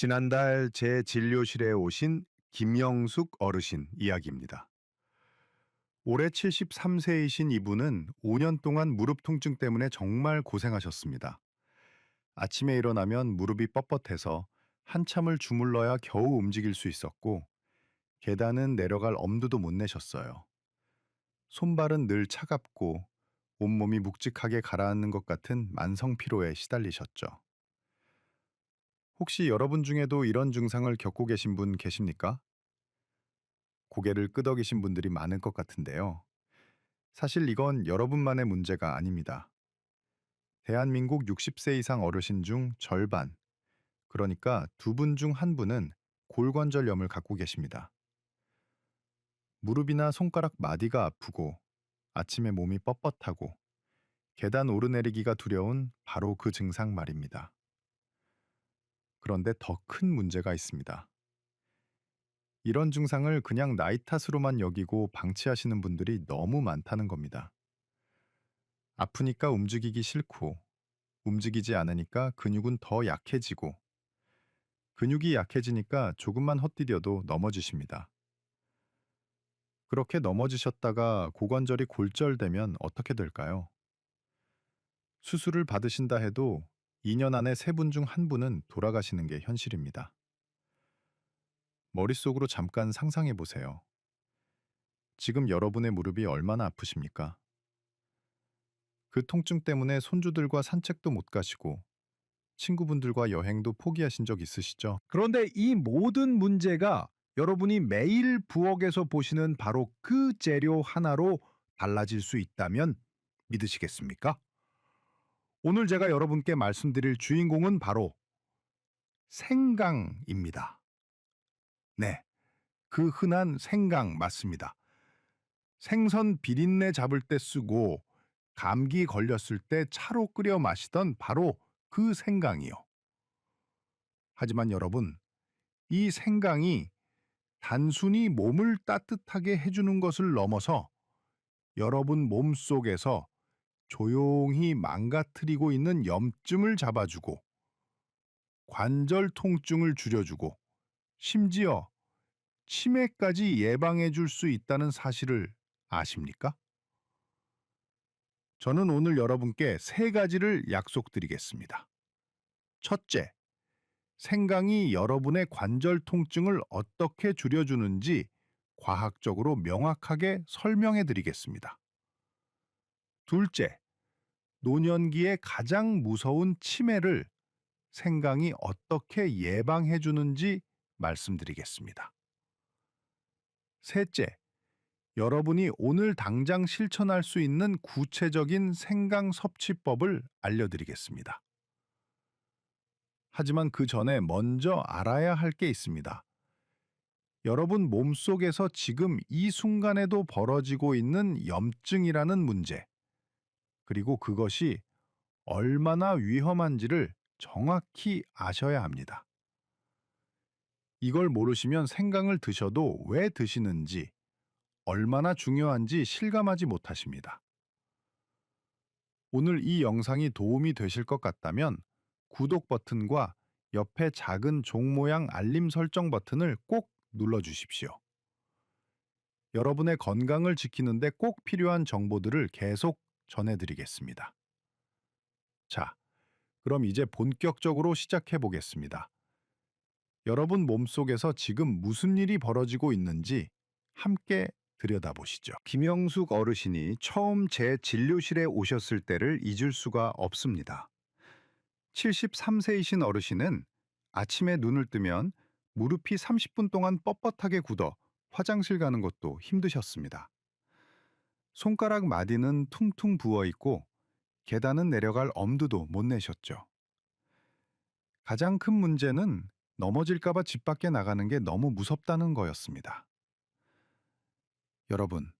지난달 제 진료실에 오신 김영숙 어르신 이야기입니다. 올해 73세이신 이분은 5년 동안 무릎 통증 때문에 정말 고생하셨습니다. 아침에 일어나면 무릎이 뻣뻣해서 한참을 주물러야 겨우 움직일 수 있었고, 계단은 내려갈 엄두도 못 내셨어요. 손발은 늘 차갑고 온몸이 묵직하게 가라앉는 것 같은 만성 피로에 시달리셨죠. 혹시 여러분 중에도 이런 증상을 겪고 계신 분 계십니까? 고개를 끄덕이신 분들이 많을 것 같은데요. 사실 이건 여러분만의 문제가 아닙니다. 대한민국 60세 이상 어르신 중 절반, 그러니까 두 분 중 한 분은 골관절염을 갖고 계십니다. 무릎이나 손가락 마디가 아프고 아침에 몸이 뻣뻣하고 계단 오르내리기가 두려운 바로 그 증상 말입니다. 그런데 더 큰 문제가 있습니다. 이런 증상을 그냥 나이 탓으로만 여기고 방치하시는 분들이 너무 많다는 겁니다. 아프니까 움직이기 싫고, 움직이지 않으니까 근육은 더 약해지고, 근육이 약해지니까 조금만 헛디뎌도 넘어지십니다. 그렇게 넘어지셨다가 고관절이 골절되면 어떻게 될까요? 수술을 받으신다 해도 2년 안에 세 분 중 한 분은 돌아가시는 게 현실입니다. 머릿속으로 잠깐 상상해 보세요. 지금 여러분의 무릎이 얼마나 아프십니까? 그 통증 때문에 손주들과 산책도 못 가시고 친구분들과 여행도 포기하신 적 있으시죠? 그런데 이 모든 문제가 여러분이 매일 부엌에서 보시는 바로 그 재료 하나로 달라질 수 있다면 믿으시겠습니까? 오늘 제가 여러분께 말씀드릴 주인공은 바로 생강입니다. 네, 그 흔한 생강 맞습니다. 생선 비린내 잡을 때 쓰고 감기 걸렸을 때 차로 끓여 마시던 바로 그 생강이요. 하지만 여러분, 이 생강이 단순히 몸을 따뜻하게 해주는 것을 넘어서 여러분 몸속에서 조용히 망가뜨리고 있는 염증을 잡아주고 관절 통증을 줄여주고 심지어 치매까지 예방해 줄 수 있다는 사실을 아십니까? 저는 오늘 여러분께 세 가지를 약속드리겠습니다. 첫째, 생강이 여러분의 관절 통증을 어떻게 줄여주는지 과학적으로 명확하게 설명해 드리겠습니다. 둘째, 노년기에 가장 무서운 치매를 생강이 어떻게 예방해 주는지 말씀드리겠습니다. 셋째, 여러분이 오늘 당장 실천할 수 있는 구체적인 생강 섭취법을 알려드리겠습니다. 하지만 그 전에 먼저 알아야 할 게 있습니다. 여러분 몸속에서 지금 이 순간에도 벌어지고 있는 염증이라는 문제, 그리고 그것이 얼마나 위험한지를 정확히 아셔야 합니다. 이걸 모르시면 생강을 드셔도 왜 드시는지, 얼마나 중요한지 실감하지 못하십니다. 오늘 이 영상이 도움이 되실 것 같다면 구독 버튼과 옆에 작은 종 모양 알림 설정 버튼을 꼭 눌러주십시오. 여러분의 건강을 지키는데 꼭 필요한 정보들을 계속 전해드리겠습니다. 자, 그럼 이제 본격적으로 시작해 보겠습니다. 여러분 몸속에서 지금 무슨 일이 벌어지고 있는지 함께 들여다보시죠. 김영숙 어르신이 처음 제 진료실에 오셨을 때를 잊을 수가 없습니다. 73세이신 어르신은 아침에 눈을 뜨면 무릎이 30분 동안 뻣뻣하게 굳어 화장실 가는 것도 힘드셨습니다. 손가락 마디는 퉁퉁 부어 있고 계단은 내려갈 엄두도 못 내셨죠. 가장 큰 문제는 넘어질까봐 집 밖에 나가는 게 너무 무섭다는 거였습니다. 여러분,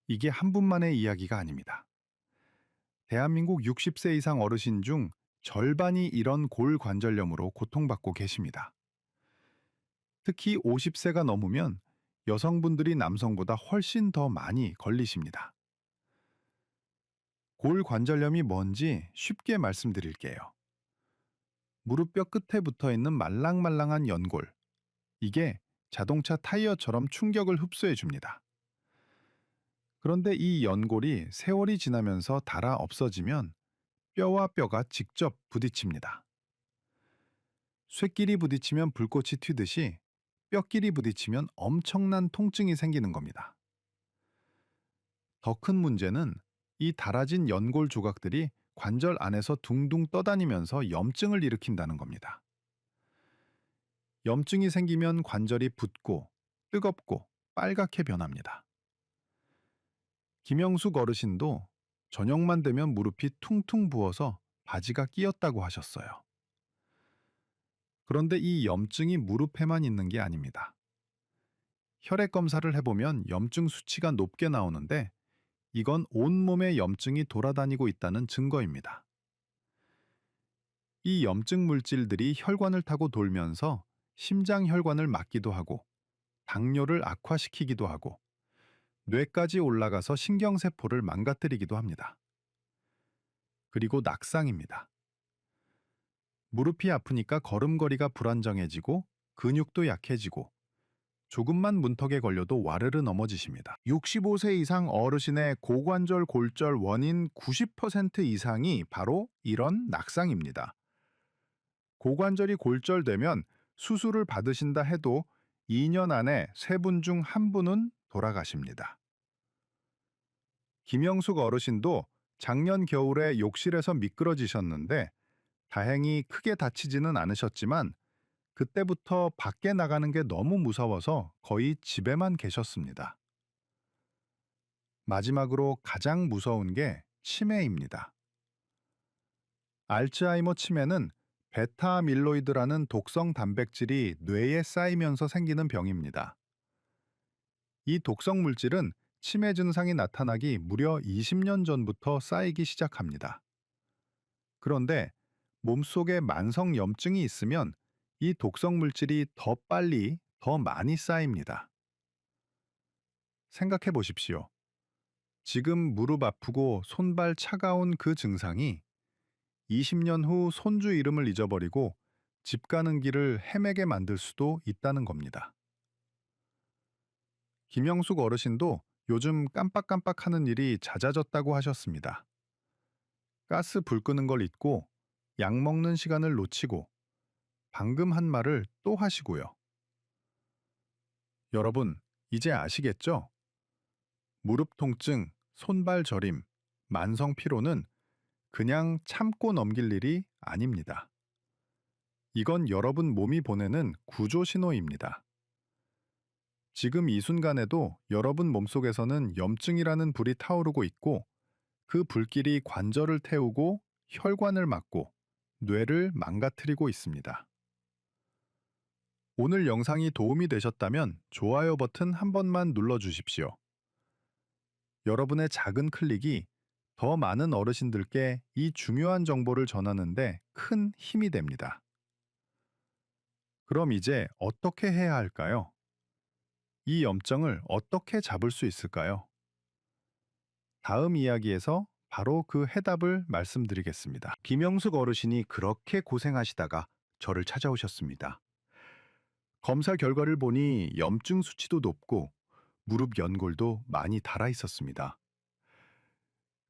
이게 한 분만의 이야기가 아닙니다. 대한민국 60세 이상 어르신 중 절반이 이런 골관절염으로 고통받고 계십니다. 특히 50세가 넘으면 여성분들이 남성보다 훨씬 더 많이 걸리십니다. 골관절염이 뭔지 쉽게 말씀드릴게요. 무릎뼈 끝에 붙어 있는 말랑말랑한 연골. 이게 자동차 타이어처럼 충격을 흡수해 줍니다. 그런데 이 연골이 세월이 지나면서 닳아 없어지면 뼈와 뼈가 직접 부딪힙니다. 쇠끼리 부딪히면 불꽃이 튀듯이 뼈끼리 부딪히면 엄청난 통증이 생기는 겁니다. 더 큰 문제는 이 닳아진 연골 조각들이 관절 안에서 둥둥 떠다니면서 염증을 일으킨다는 겁니다. 염증이 생기면 관절이 붓고 뜨겁고 빨갛게 변합니다. 김영숙 어르신도 저녁만 되면 무릎이 퉁퉁 부어서 바지가 끼었다고 하셨어요. 그런데 이 염증이 무릎에만 있는 게 아닙니다. 혈액 검사를 해보면 염증 수치가 높게 나오는데 이건 온몸에 염증이 돌아다니고 있다는 증거입니다. 이 염증 물질들이 혈관을 타고 돌면서 심장 혈관을 막기도 하고 당뇨를 악화시키기도 하고 뇌까지 올라가서 신경세포를 망가뜨리기도 합니다. 그리고 낙상입니다. 무릎이 아프니까 걸음걸이가 불안정해지고 근육도 약해지고 조금만 문턱에 걸려도 와르르 넘어지십니다. 65세 이상 어르신의 고관절 골절 원인 90% 이상이 바로 이런 낙상입니다. 고관절이 골절되면 수술을 받으신다 해도 2년 안에 3분 중 1분은 돌아가십니다. 김영숙 어르신도 작년 겨울에 욕실에서 미끄러지셨는데 다행히 크게 다치지는 않으셨지만 그때부터 밖에 나가는 게 너무 무서워서 거의 집에만 계셨습니다. 마지막으로 가장 무서운 게 치매입니다. 알츠하이머 치매는 베타 밀로이드라는 독성 단백질이 뇌에 쌓이면서 생기는 병입니다. 이 독성 물질은 치매 증상이 나타나기 무려 20년 전부터 쌓이기 시작합니다. 그런데 몸속에 만성 염증이 있으면 이 독성 물질이 더 빨리, 더 많이 쌓입니다. 생각해 보십시오. 지금 무릎 아프고 손발 차가운 그 증상이 20년 후 손주 이름을 잊어버리고 집 가는 길을 헤매게 만들 수도 있다는 겁니다. 김영숙 어르신도 요즘 깜빡깜빡 하는 일이 잦아졌다고 하셨습니다. 가스 불 끄는 걸 잊고 약 먹는 시간을 놓치고 방금 한 말을 또 하시고요. 여러분, 이제 아시겠죠? 무릎 통증, 손발 저림, 만성 피로는 그냥 참고 넘길 일이 아닙니다. 이건 여러분 몸이 보내는 구조 신호입니다. 지금 이 순간에도 여러분 몸속에서는 염증이라는 불이 타오르고 있고 그 불길이 관절을 태우고 혈관을 막고 뇌를 망가뜨리고 있습니다. 오늘 영상이 도움이 되셨다면 좋아요 버튼 한 번만 눌러주십시오. 여러분의 작은 클릭이 더 많은 어르신들께 이 중요한 정보를 전하는데 큰 힘이 됩니다. 그럼 이제 어떻게 해야 할까요? 이 염증을 어떻게 잡을 수 있을까요? 다음 이야기에서 바로 그 해답을 말씀드리겠습니다. 김영숙 어르신이 그렇게 고생하시다가 저를 찾아오셨습니다. 검사 결과를 보니 염증 수치도 높고 무릎 연골도 많이 닳아 있었습니다.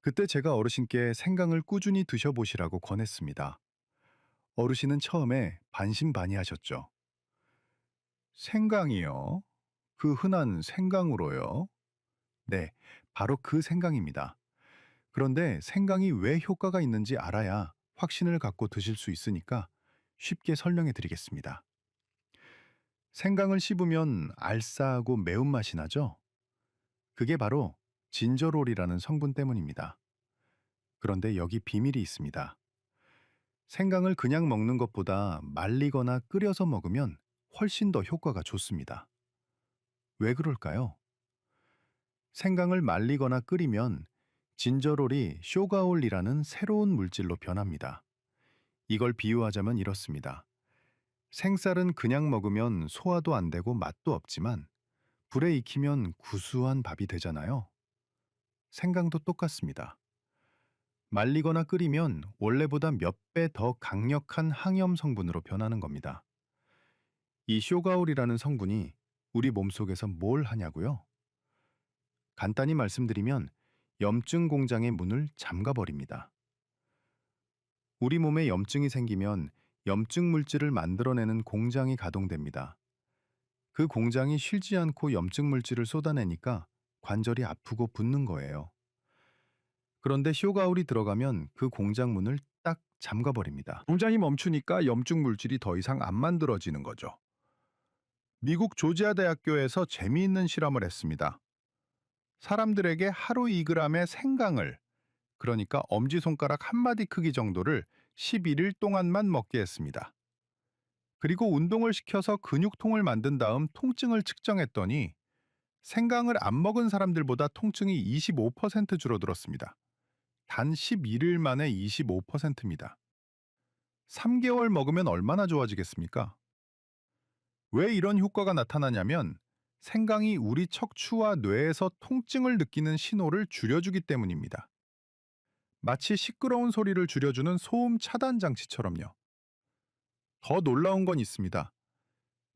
그때 제가 어르신께 생강을 꾸준히 드셔보시라고 권했습니다. 어르신은 처음에 반신반의하셨죠. 생강이요? 그 흔한 생강으로요? 네, 바로 그 생강입니다. 그런데 생강이 왜 효과가 있는지 알아야 확신을 갖고 드실 수 있으니까 쉽게 설명해 드리겠습니다. 생강을 씹으면 알싸하고 매운맛이 나죠? 그게 바로 진저롤이라는 성분 때문입니다. 그런데 여기 비밀이 있습니다. 생강을 그냥 먹는 것보다 말리거나 끓여서 먹으면 훨씬 더 효과가 좋습니다. 왜 그럴까요? 생강을 말리거나 끓이면 진저롤이 쇼가올이라는 새로운 물질로 변합니다. 이걸 비유하자면 이렇습니다. 생쌀은 그냥 먹으면 소화도 안 되고 맛도 없지만 불에 익히면 구수한 밥이 되잖아요. 생강도 똑같습니다. 말리거나 끓이면 원래보다 몇 배 더 강력한 항염 성분으로 변하는 겁니다. 이 쇼가올이라는 성분이 우리 몸속에서 뭘 하냐고요? 간단히 말씀드리면 염증 공장의 문을 잠가 버립니다. 우리 몸에 염증이 생기면 염증 물질을 만들어내는 공장이 가동됩니다. 그 공장이 쉬지 않고 염증 물질을 쏟아내니까 관절이 아프고 붓는 거예요. 그런데 쇼가울이 들어가면 그 공장 문을 딱 잠가 버립니다. 공장이 멈추니까 염증 물질이 더 이상 안 만들어지는 거죠. 미국 조지아 대학교에서 재미있는 실험을 했습니다. 사람들에게 하루 2g의 생강을, 그러니까 엄지손가락 한 마디 크기 정도를 11일 동안만 먹게 했습니다. 그리고 운동을 시켜서 근육통을 만든 다음 통증을 측정했더니 생강을 안 먹은 사람들보다 통증이 25% 줄어들었습니다. 단 11일 만에 25%입니다. 3개월 먹으면 얼마나 좋아지겠습니까? 왜 이런 효과가 나타나냐면 생강이 우리 척추와 뇌에서 통증을 느끼는 신호를 줄여주기 때문입니다. 마치 시끄러운 소리를 줄여주는 소음 차단 장치처럼요. 더 놀라운 건 있습니다.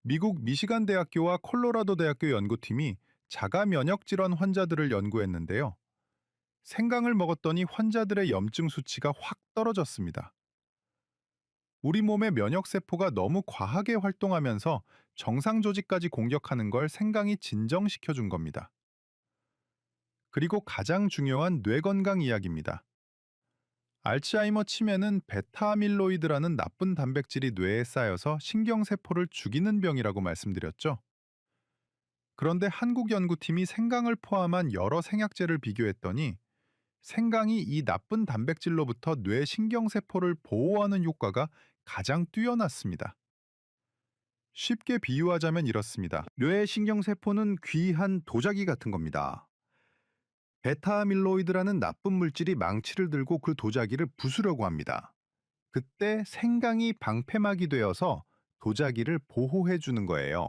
미국 미시간 대학교와 콜로라도 대학교 연구팀이 자가 면역 질환 환자들을 연구했는데요. 생강을 먹었더니 환자들의 염증 수치가 확 떨어졌습니다. 우리 몸의 면역 세포가 너무 과하게 활동하면서 정상 조직까지 공격하는 걸 생강이 진정시켜 준 겁니다. 그리고 가장 중요한 뇌 건강 이야기입니다. 알츠하이머 치매는 베타아밀로이드라는 나쁜 단백질이 뇌에 쌓여서 신경세포를 죽이는 병이라고 말씀드렸죠. 그런데 한국 연구팀이 생강을 포함한 여러 생약제를 비교했더니 생강이 이 나쁜 단백질로부터 뇌 신경세포를 보호하는 효과가 가장 뛰어났습니다. 쉽게 비유하자면 이렇습니다. 뇌 신경세포는 귀한 도자기 같은 겁니다. 베타아밀로이드라는 나쁜 물질이 망치를 들고 그 도자기를 부수려고 합니다. 그때 생강이 방패막이 되어서 도자기를 보호해 주는 거예요.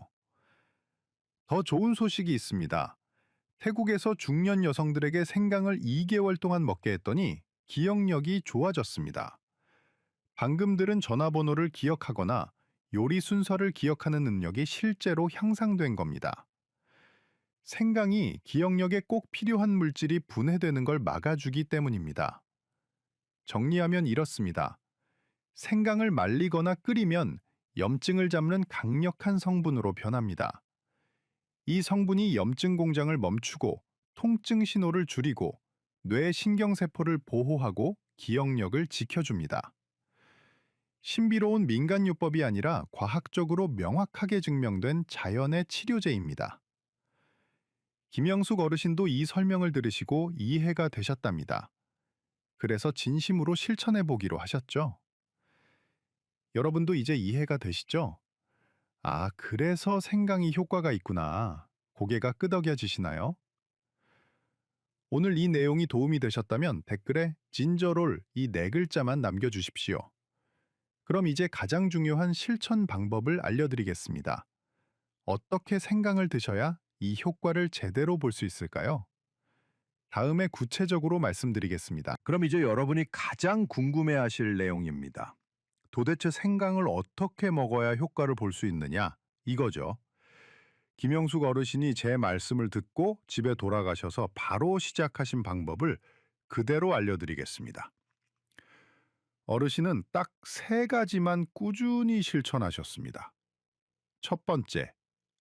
더 좋은 소식이 있습니다. 태국에서 중년 여성들에게 생강을 2개월 동안 먹게 했더니 기억력이 좋아졌습니다. 방금 들은 전화번호를 기억하거나 요리 순서를 기억하는 능력이 실제로 향상된 겁니다. 생강이 기억력에 꼭 필요한 물질이 분해되는 걸 막아주기 때문입니다. 정리하면 이렇습니다. 생강을 말리거나 끓이면 염증을 잡는 강력한 성분으로 변합니다. 이 성분이 염증 공장을 멈추고 통증 신호를 줄이고 뇌 신경세포를 보호하고 기억력을 지켜줍니다. 신비로운 민간요법이 아니라 과학적으로 명확하게 증명된 자연의 치료제입니다. 김영숙 어르신도 이 설명을 들으시고 이해가 되셨답니다. 그래서 진심으로 실천해 보기로 하셨죠. 여러분도 이제 이해가 되시죠? 아, 그래서 생강이 효과가 있구나. 고개가 끄덕여지시나요? 오늘 이 내용이 도움이 되셨다면 댓글에 진저롤 이 네 글자만 남겨주십시오. 그럼 이제 가장 중요한 실천 방법을 알려드리겠습니다. 어떻게 생강을 드셔야 이 효과를 제대로 볼 수 있을까요? 다음에 구체적으로 말씀드리겠습니다. 그럼 이제 여러분이 가장 궁금해하실 내용입니다. 도대체 생강을 어떻게 먹어야 효과를 볼 수 있느냐? 이거죠. 김영숙 어르신이 제 말씀을 듣고 집에 돌아가셔서 바로 시작하신 방법을 그대로 알려드리겠습니다. 어르신은 딱 세 가지만 꾸준히 실천하셨습니다. 첫 번째,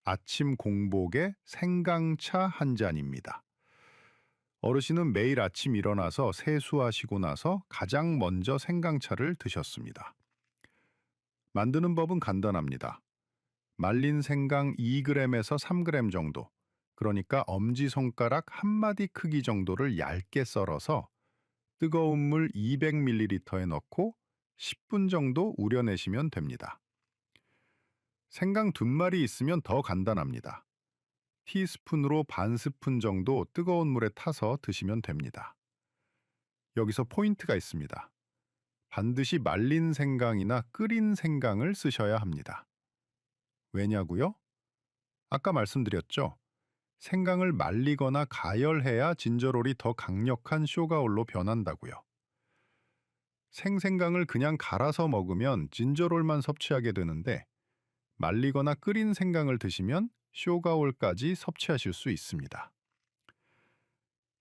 아침 공복에 생강차 한 잔입니다. 어르신은 매일 아침 일어나서 세수하시고 나서 가장 먼저 생강차를 드셨습니다. 만드는 법은 간단합니다. 말린 생강 2g에서 3g 정도, 그러니까 엄지손가락 한 마디 크기 정도를 얇게 썰어서 뜨거운 물 200ml에 넣고 10분 정도 우려내시면 됩니다. 생강 2마리 있으면 더 간단합니다. 티스푼으로 반 스푼 정도 뜨거운 물에 타서 드시면 됩니다. 여기서 포인트가 있습니다. 반드시 말린 생강이나 끓인 생강을 쓰셔야 합니다. 왜냐고요? 아까 말씀드렸죠. 생강을 말리거나 가열해야 진저롤이 더 강력한 쇼가올로 변한다고요. 생생강을 그냥 갈아서 먹으면 진저롤만 섭취하게 되는데 말리거나 끓인 생강을 드시면 쇼가올까지 섭취하실 수 있습니다.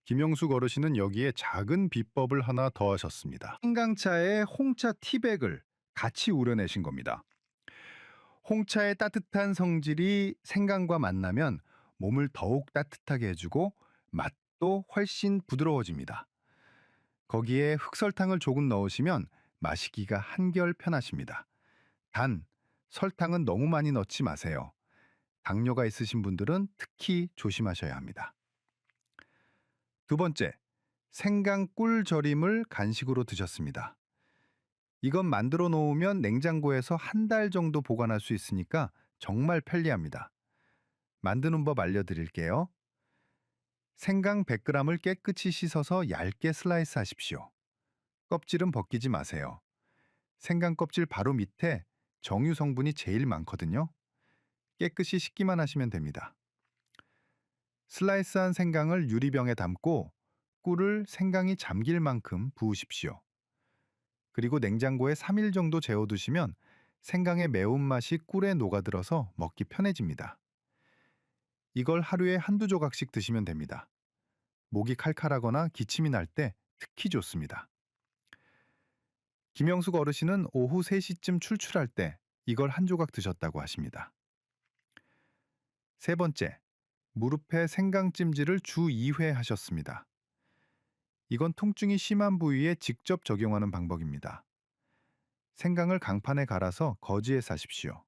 김영숙 어르신은 여기에 작은 비법을 하나 더하셨습니다. 생강차에 홍차 티백을 같이 우려내신 겁니다. 홍차의 따뜻한 성질이 생강과 만나면 몸을 더욱 따뜻하게 해주고 맛도 훨씬 부드러워집니다. 거기에 흑설탕을 조금 넣으시면 마시기가 한결 편하십니다. 단, 설탕은 너무 많이 넣지 마세요. 당뇨가 있으신 분들은 특히 조심하셔야 합니다. 두 번째, 생강 꿀 절임을 간식으로 드셨습니다. 이건 만들어 놓으면 냉장고에서 한 달 정도 보관할 수 있으니까 정말 편리합니다. 만드는 법 알려드릴게요. 생강 100g을 깨끗이 씻어서 얇게 슬라이스 하십시오. 껍질은 벗기지 마세요. 생강 껍질 바로 밑에 정유 성분이 제일 많거든요. 깨끗이 씻기만 하시면 됩니다. 슬라이스한 생강을 유리병에 담고 꿀을 생강이 잠길 만큼 부으십시오. 그리고 냉장고에 3일 정도 재워두시면 생강의 매운맛이 꿀에 녹아들어서 먹기 편해집니다. 이걸 하루에 한두 조각씩 드시면 됩니다. 목이 칼칼하거나 기침이 날 때 특히 좋습니다. 김영숙 어르신은 오후 3시쯤 출출할 때 이걸 한 조각 드셨다고 하십니다. 세 번째, 무릎에 생강찜질을 주 2회 하셨습니다. 이건 통증이 심한 부위에 직접 적용하는 방법입니다. 생강을 강판에 갈아서 거즈에 싸십시오.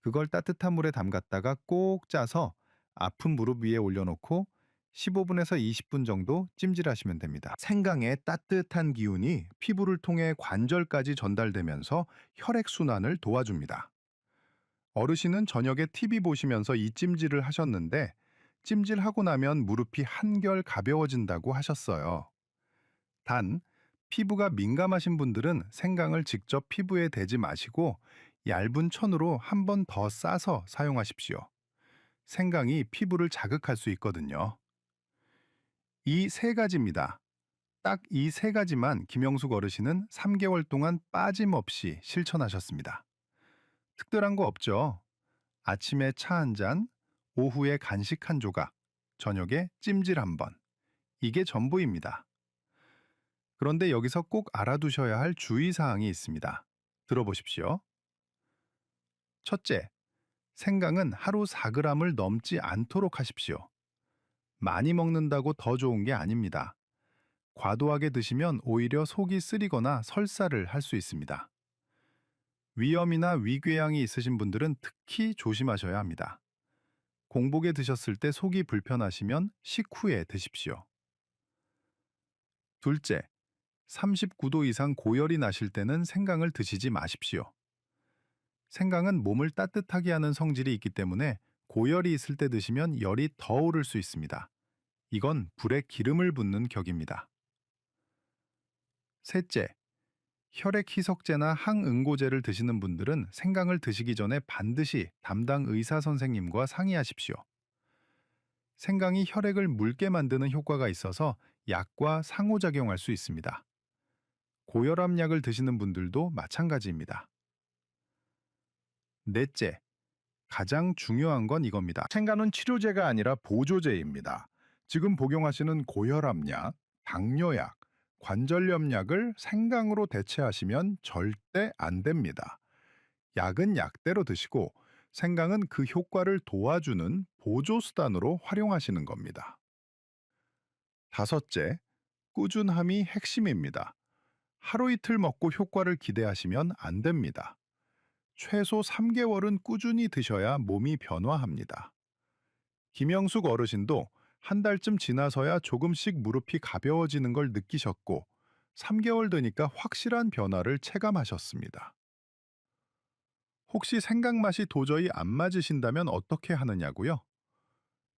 그걸 따뜻한 물에 담갔다가 꼭 짜서 아픈 무릎 위에 올려놓고 15분에서 20분 정도 찜질하시면 됩니다. 생강의 따뜻한 기운이 피부를 통해 관절까지 전달되면서 혈액순환을 도와줍니다. 어르신은 저녁에 TV 보시면서 이 찜질을 하셨는데 찜질하고 나면 무릎이 한결 가벼워진다고 하셨어요. 단, 피부가 민감하신 분들은 생강을 직접 피부에 대지 마시고 얇은 천으로 한 번 더 싸서 사용하십시오. 생강이 피부를 자극할 수 있거든요. 이 세 가지입니다. 딱 이 세 가지만 김영숙 어르신은 3개월 동안 빠짐없이 실천하셨습니다. 특별한 거 없죠? 아침에 차 한 잔, 오후에 간식 한 조각, 저녁에 찜질 한 번. 이게 전부입니다. 그런데 여기서 꼭 알아두셔야 할 주의사항이 있습니다. 들어보십시오. 첫째, 생강은 하루 4g을 넘지 않도록 하십시오. 많이 먹는다고 더 좋은 게 아닙니다. 과도하게 드시면 오히려 속이 쓰리거나 설사를 할 수 있습니다. 위염이나 위궤양이 있으신 분들은 특히 조심하셔야 합니다. 공복에 드셨을 때 속이 불편하시면 식후에 드십시오. 둘째, 39도 이상 고열이 나실 때는 생강을 드시지 마십시오. 생강은 몸을 따뜻하게 하는 성질이 있기 때문에 고열이 있을 때 드시면 열이 더 오를 수 있습니다. 이건 불에 기름을 붓는 격입니다. 셋째, 혈액 희석제나 항응고제를 드시는 분들은 생강을 드시기 전에 반드시 담당 의사 선생님과 상의하십시오. 생강이 혈액을 묽게 만드는 효과가 있어서 약과 상호작용할 수 있습니다. 고혈압 약을 드시는 분들도 마찬가지입니다. 넷째, 가장 중요한 건 이겁니다. 생강은 치료제가 아니라 보조제입니다. 지금 복용하시는 고혈압약, 당뇨약, 관절염약을 생강으로 대체하시면 절대 안 됩니다. 약은 약대로 드시고 생강은 그 효과를 도와주는 보조수단으로 활용하시는 겁니다. 다섯째, 꾸준함이 핵심입니다. 하루 이틀 먹고 효과를 기대하시면 안 됩니다. 최소 3개월은 꾸준히 드셔야 몸이 변화합니다. 김영숙 어르신도 한 달쯤 지나서야 조금씩 무릎이 가벼워지는 걸 느끼셨고 3개월 되니까 확실한 변화를 체감하셨습니다. 혹시 생강 맛이 도저히 안 맞으신다면 어떻게 하느냐고요?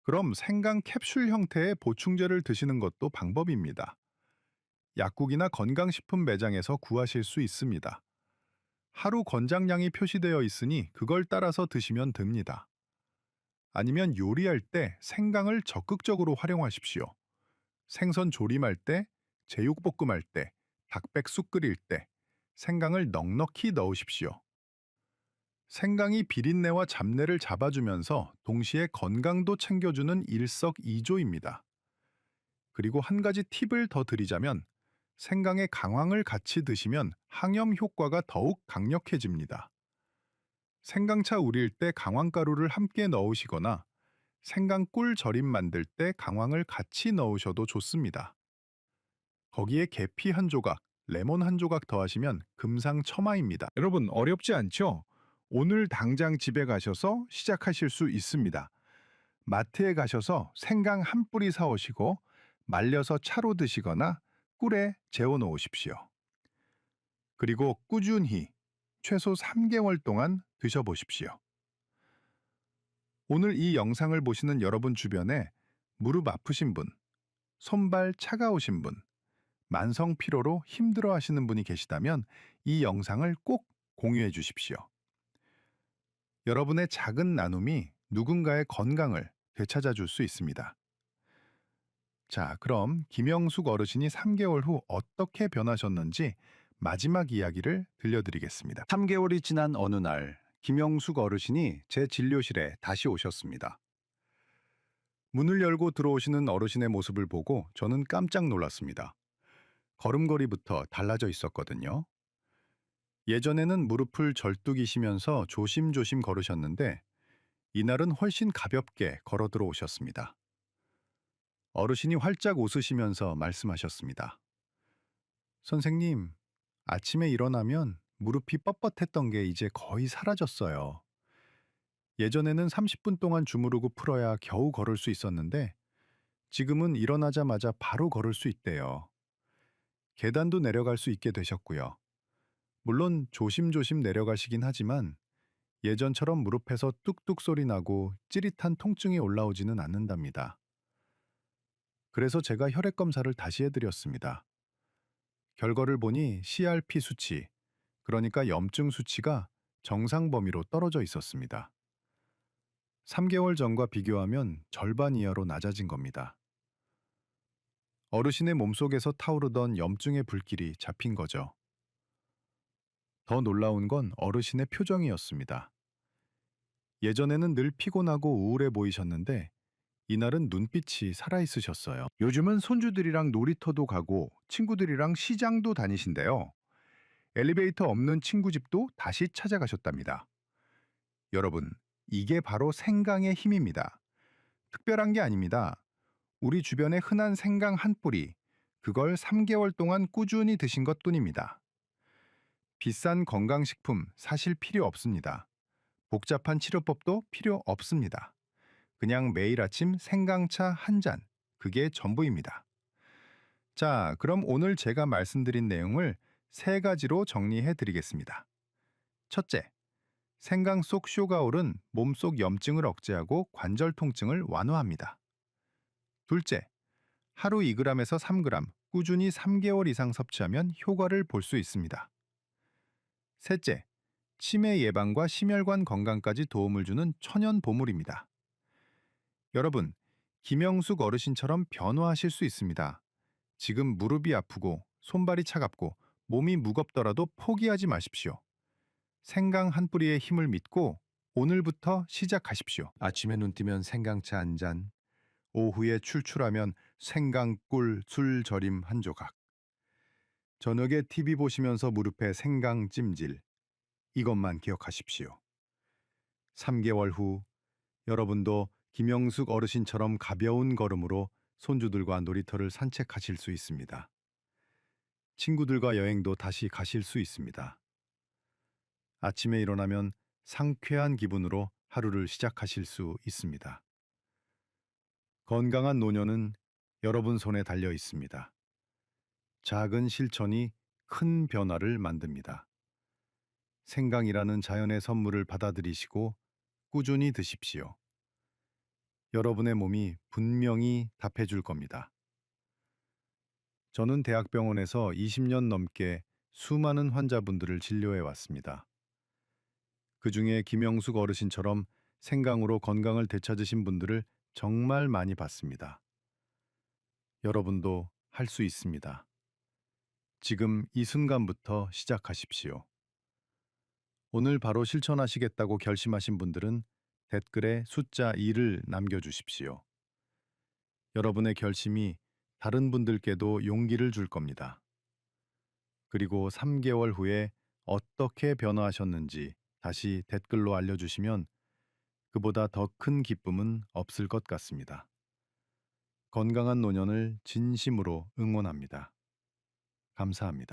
그럼 생강 캡슐 형태의 보충제를 드시는 것도 방법입니다. 약국이나 건강식품 매장에서 구하실 수 있습니다. 하루 권장량이 표시되어 있으니 그걸 따라서 드시면 됩니다. 아니면 요리할 때 생강을 적극적으로 활용하십시오. 생선 조림할 때, 제육볶음할 때, 닭백숙 끓일 때 생강을 넉넉히 넣으십시오. 생강이 비린내와 잡내를 잡아주면서 동시에 건강도 챙겨주는 일석이조입니다. 그리고 한 가지 팁을 더 드리자면 생강의 강황을 같이 드시면 항염 효과가 더욱 강력해집니다. 생강차 우릴 때 강황가루를 함께 넣으시거나 생강꿀 절임 만들 때 강황을 같이 넣으셔도 좋습니다. 거기에 계피 한 조각, 레몬 한 조각 더하시면 금상첨화입니다. 여러분 어렵지 않죠? 오늘 당장 집에 가셔서 시작하실 수 있습니다. 마트에 가셔서 생강 한 뿌리 사오시고 말려서 차로 드시거나 꿀에 재워 놓으십시오. 그리고 꾸준히 최소 3개월 동안 드셔보십시오. 오늘 이 영상을 보시는 여러분 주변에 무릎 아프신 분, 손발 차가우신 분, 만성 피로로 힘들어 하시는 분이 계시다면 이 영상을 꼭 공유해 주십시오. 여러분의 작은 나눔이 누군가의 건강을 되찾아 줄 수 있습니다. 자, 그럼 김영숙 어르신이 3개월 후 어떻게 변하셨는지 마지막 이야기를 들려드리겠습니다. 3개월이 지난 어느 날 김영숙 어르신이 제 진료실에 다시 오셨습니다. 문을 열고 들어오시는 어르신의 모습을 보고 저는 깜짝 놀랐습니다. 걸음걸이부터 달라져 있었거든요. 예전에는 무릎을 절뚝이시면서 조심조심 걸으셨는데 이날은 훨씬 가볍게 걸어 들어오셨습니다. 어르신이 활짝 웃으시면서 말씀하셨습니다. 선생님, 아침에 일어나면 무릎이 뻣뻣했던 게 이제 거의 사라졌어요. 예전에는 30분 동안 주무르고 풀어야 겨우 걸을 수 있었는데 지금은 일어나자마자 바로 걸을 수 있대요. 계단도 내려갈 수 있게 되셨고요. 물론 조심조심 내려가시긴 하지만 예전처럼 무릎에서 뚝뚝 소리 나고 찌릿한 통증이 올라오지는 않는답니다. 그래서 제가 혈액 검사를 다시 해드렸습니다. 결과를 보니 CRP 수치, 그러니까 염증 수치가 정상 범위로 떨어져 있었습니다. 3개월 전과 비교하면 절반 이하로 낮아진 겁니다. 어르신의 몸속에서 타오르던 염증의 불길이 잡힌 거죠. 더 놀라운 건 어르신의 표정이었습니다. 예전에는 늘 피곤하고 우울해 보이셨는데 이날은 눈빛이 살아있으셨어요. 요즘은 손주들이랑 놀이터도 가고 친구들이랑 시장도 다니신데요. 엘리베이터 없는 친구 집도 다시 찾아가셨답니다. 여러분, 이게 바로 생강의 힘입니다. 특별한 게 아닙니다. 우리 주변에 흔한 생강 한 뿌리, 그걸 3개월 동안 꾸준히 드신 것 뿐입니다. 비싼 건강식품 사실 필요 없습니다. 복잡한 치료법도 필요 없습니다. 그냥 매일 아침 생강차 한 잔, 그게 전부입니다. 자, 그럼 오늘 제가 말씀드린 내용을 3가지로 정리해 드리겠습니다. 첫째, 생강 속 쇼가올은 몸속 염증을 억제하고 관절 통증을 완화합니다. 둘째, 하루 2g에서 3g 꾸준히 3개월 이상 섭취하면 효과를 볼 수 있습니다. 셋째, 치매 예방과 심혈관 건강까지 도움을 주는 천연 보물입니다. 여러분, 김영숙 어르신처럼 변화하실 수 있습니다. 지금 무릎이 아프고 손발이 차갑고 몸이 무겁더라도 포기하지 마십시오. 생강 한 뿌리의 힘을 믿고 오늘부터 시작하십시오. 아침에 눈 뜨면 생강차 한 잔, 오후에 출출하면 생강꿀 술 절임 한 조각, 저녁에 TV 보시면서 무릎에 생강 찜질, 이것만 기억하십시오. 3개월 후 여러분도 김영숙 어르신처럼 가벼운 걸음으로 손주들과 놀이터를 산책하실 수 있습니다. 친구들과 여행도 다시 가실 수 있습니다. 아침에 일어나면 상쾌한 기분으로 하루를 시작하실 수 있습니다. 건강한 노년은 여러분 손에 달려 있습니다. 작은 실천이 큰 변화를 만듭니다. 생강이라는 자연의 선물을 받아들이시고 꾸준히 드십시오. 여러분의 몸이 분명히 답해줄 겁니다. 저는 대학병원에서 20년 넘게 수많은 환자분들을 진료해 왔습니다. 그 중에 김영숙 어르신처럼 생강으로 건강을 되찾으신 분들을 정말 많이 봤습니다. 여러분도 할 수 있습니다. 지금 이 순간부터 시작하십시오. 오늘 바로 실천하시겠다고 결심하신 분들은 댓글에 숫자 2를 남겨주십시오. 여러분의 결심이 다른 분들께도 용기를 줄 겁니다. 그리고 3개월 후에 어떻게 변화하셨는지 다시 댓글로 알려주시면 그보다 더 큰 기쁨은 없을 것 같습니다. 건강한 노년을 진심으로 응원합니다. 감사합니다.